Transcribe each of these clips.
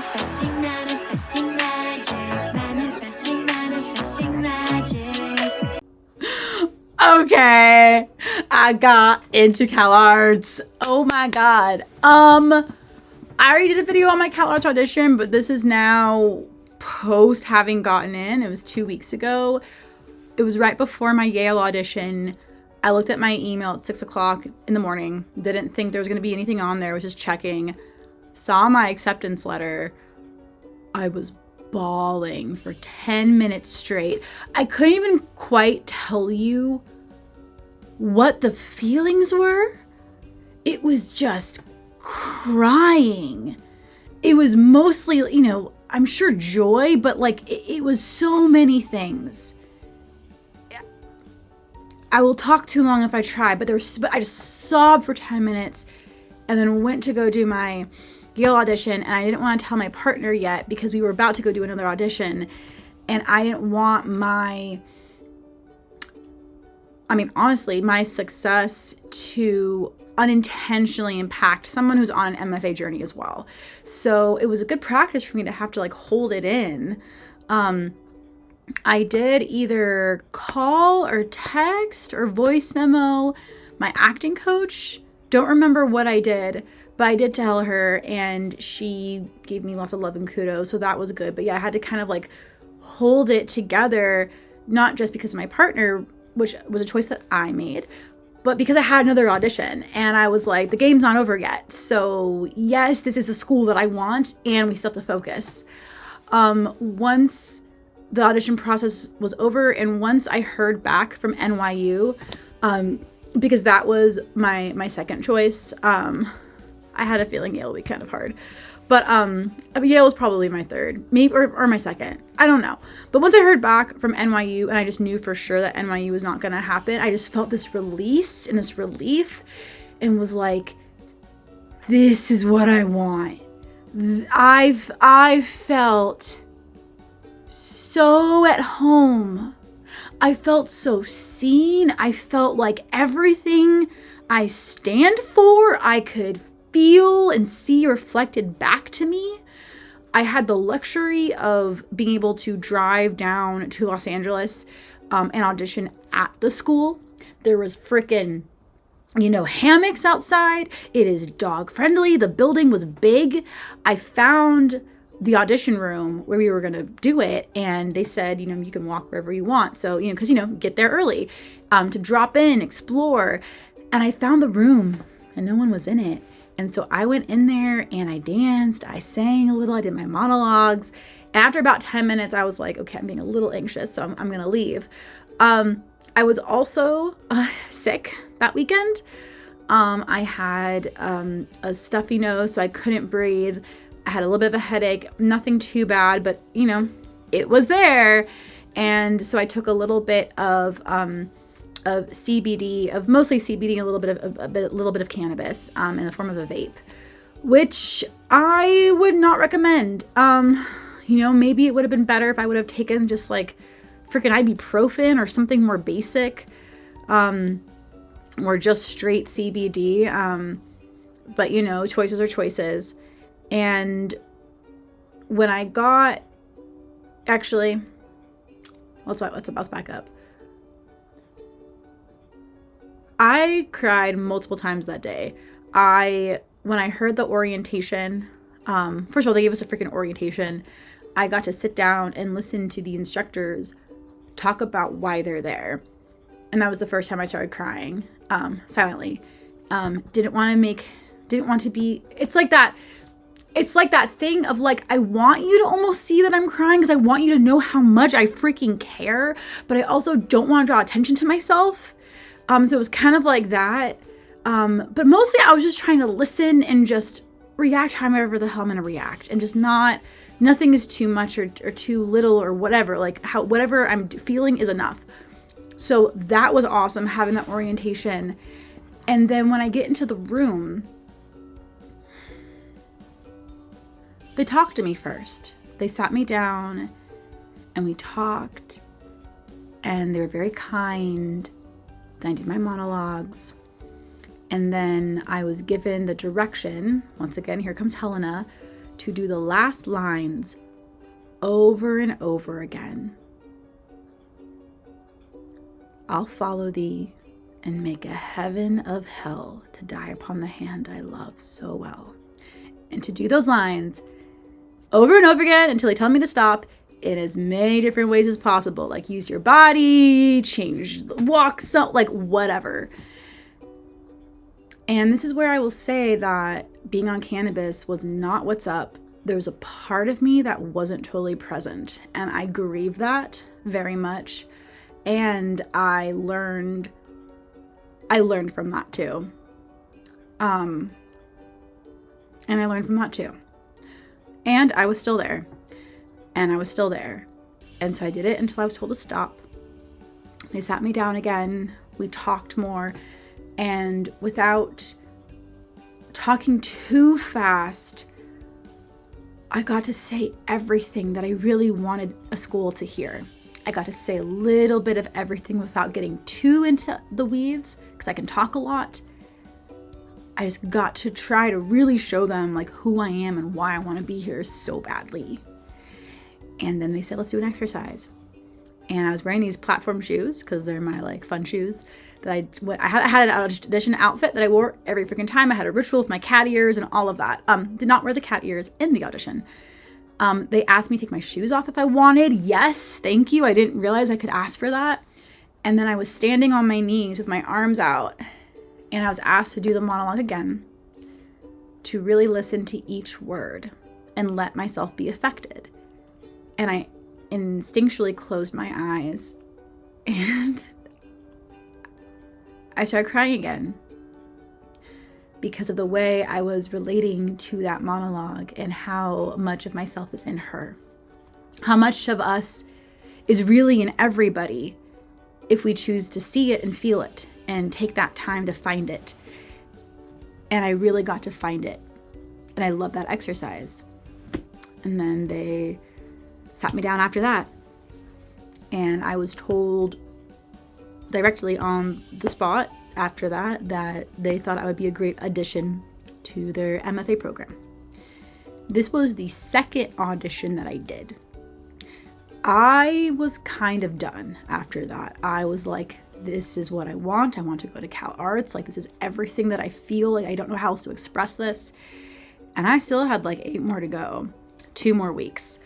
Manifesting, manifesting magic. Manifesting, manifesting magic. Okay, I got into Calarts. Oh my god. I already did a video on my Calarts audition, but this is now post having gotten in. It was 2 weeks ago. It was right before my Yale audition. I looked at my email at 6 o'clock in the morning. Didn't think there was going to be anything on there. Was just checking. Saw my acceptance letter. I was bawling for 10 minutes straight. I couldn't even quite tell you what the feelings were. It was just crying. It was mostly, I'm sure joy, but it was so many things. I will talk too long if I try, but I just sobbed for 10 minutes and then went to go do my Yale audition, and I didn't want to tell my partner yet because we were about to go do another audition, and I didn't want honestly, my success to unintentionally impact someone who's on an MFA journey as well. So it was a good practice for me to have to hold it in. I did either call or text or voice memo my acting coach. Don't remember what I did, but I did tell her, and she gave me lots of love and kudos, so that was good. But yeah, I had to kind of hold it together, not just because of my partner, which was a choice that I made, but because I had another audition, and I was like, the game's not over yet. So yes, this is the school that I want, and we still have to focus. Once the audition process was over, and once I heard back from NYU, because that was my second choice, I had a feeling Yale would be kind of hard. But Yale was probably my third, maybe or my second. I don't know. But once I heard back from NYU, and I just knew for sure that NYU was not going to happen, I just felt this release and this relief, and was like, this is what I want. I felt so at home. I felt so seen. I felt like everything I stand for, I could feel and see reflected back to me. I had the luxury of being able to drive down to Los Angeles and audition at the school. There was freaking, hammocks outside. It is dog friendly. The building was big. I found the audition room where we were going to do it, and they said, you can walk wherever you want. So, because, get there early to drop in, explore. And I found the room and no one was in it. And so I went in there and I danced, I sang a little, I did my monologues. And after about 10 minutes, I was like, okay, I'm being a little anxious, so I'm going to leave. I was also sick that weekend. I had a stuffy nose, so I couldn't breathe. I had a little bit of a headache, nothing too bad, but it was there. And so I took a little bit of CBD, of mostly CBD, a little bit of cannabis in the form of a vape, which I would not recommend. Maybe it would have been better if I would have taken just freaking ibuprofen or something more basic, or just straight CBD. But choices are choices. And when I got, actually, let's back up. I cried multiple times that day. When I heard the orientation, first of all, they gave us a freaking orientation. I got to sit down and listen to the instructors talk about why they're there. And that was the first time I started crying, silently. Didn't want to be, it's like that thing of I want you to almost see that I'm crying because I want you to know how much I freaking care, but I also don't want to draw attention to myself. So it was kind of like that. But mostly I was just trying to listen and just react however the hell I'm going to react, and just nothing is too much or too little or whatever. Whatever I'm feeling is enough. So that was awesome, having that orientation. And then when I get into the room, they talked to me first. They sat me down and we talked, and they were very kind. Then I did my monologues, and then I was given the direction, once again, here comes Helena, to do the last lines over and over again. I'll follow thee and make a heaven of hell to die upon the hand I love so well. And to do those lines over and over again until they tell me to stop in as many different ways as possible. Like use your body, change the walk, so like whatever. And this is where I will say that being on cannabis was not what's up. There was a part of me that wasn't totally present. And I grieve that very much. And I learned from that too. And I learned from that too. And I was still there. And I was still there. And so I did it until I was told to stop. They sat me down again. We talked more. And without talking too fast, I got to say everything that I really wanted a school to hear. I got to say a little bit of everything without getting too into the weeds, because I can talk a lot. I just got to try to really show them like who I am and why I want to be here so badly. And then they said, let's do an exercise. And I was wearing these platform shoes because they're my like fun shoes that I had an audition outfit that I wore every freaking time. I had a ritual with my cat ears and all of that. Did not wear the cat ears in the audition. They asked me to take my shoes off if I wanted. Yes, thank you. I didn't realize I could ask for that. And then I was standing on my knees with my arms out, and I was asked to do the monologue again, to really listen to each word and let myself be affected. And I instinctually closed my eyes and I started crying again because of the way I was relating to that monologue and how much of myself is in her. How much of us is really in everybody if we choose to see it and feel it and take that time to find it. And I really got to find it. And I love that exercise. And then they sat me down after that. And I was told directly on the spot after that they thought I would be a great addition to their MFA program. This was the second audition that I did. I was kind of done after that. I was like, this is what I want. I want to go to Calarts. Like, this is everything that I feel. Like, I don't know how else to express this. And I still had like 8 more to go, 2 more weeks.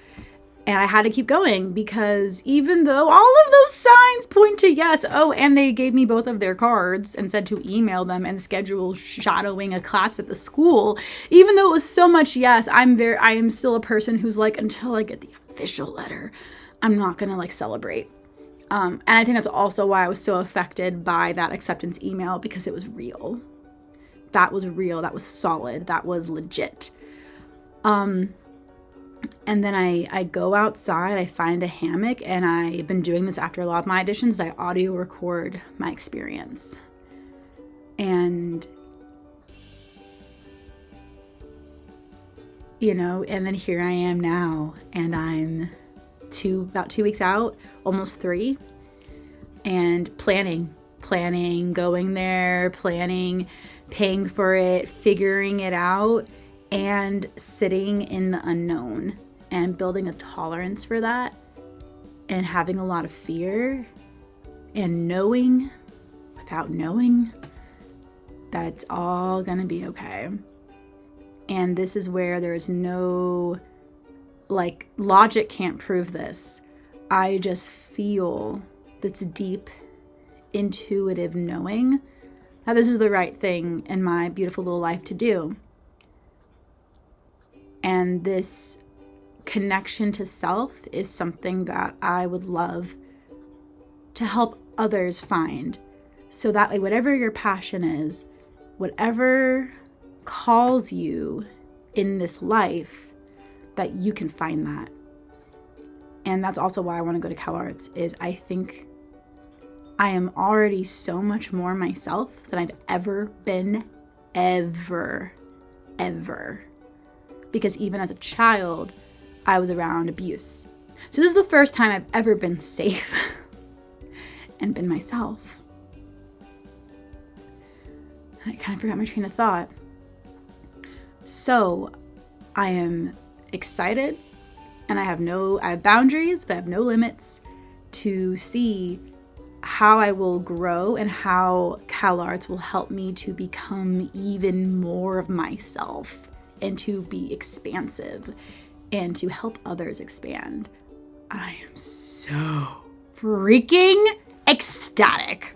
And I had to keep going because even though all of those signs point to yes, and they gave me both of their cards and said to email them and schedule shadowing a class at the school, even though it was so much yes, I am still a person who's like, until I get the official letter, I'm not gonna like celebrate. And I think that's also why I was so affected by that acceptance email, because it was real. That was real. That was solid. That was legit. And then I go outside, I find a hammock, and I've been doing this after a lot of my auditions. I audio record my experience. And, and then here I am now, and I'm about 2 weeks out, almost 3, and planning, going there, paying for it, figuring it out, and sitting in the unknown and building a tolerance for that and having a lot of fear and knowing without knowing that it's all gonna be okay. And this is where there's no, like, logic can't prove this. I just feel this deep, intuitive knowing that this is the right thing in my beautiful little life to do. And this connection to self is something that I would love to help others find. So that way, whatever your passion is, whatever calls you in this life, that you can find that. And that's also why I want to go to Calarts, is I think I am already so much more myself than I've ever been, ever. Because even as a child, I was around abuse. So this is the first time I've ever been safe and been myself. And I kind of forgot my train of thought. So I am excited, and I have boundaries, but I have no limits to see how I will grow and how Calarts will help me to become even more of myself and to be expansive and to help others expand. I am so freaking ecstatic.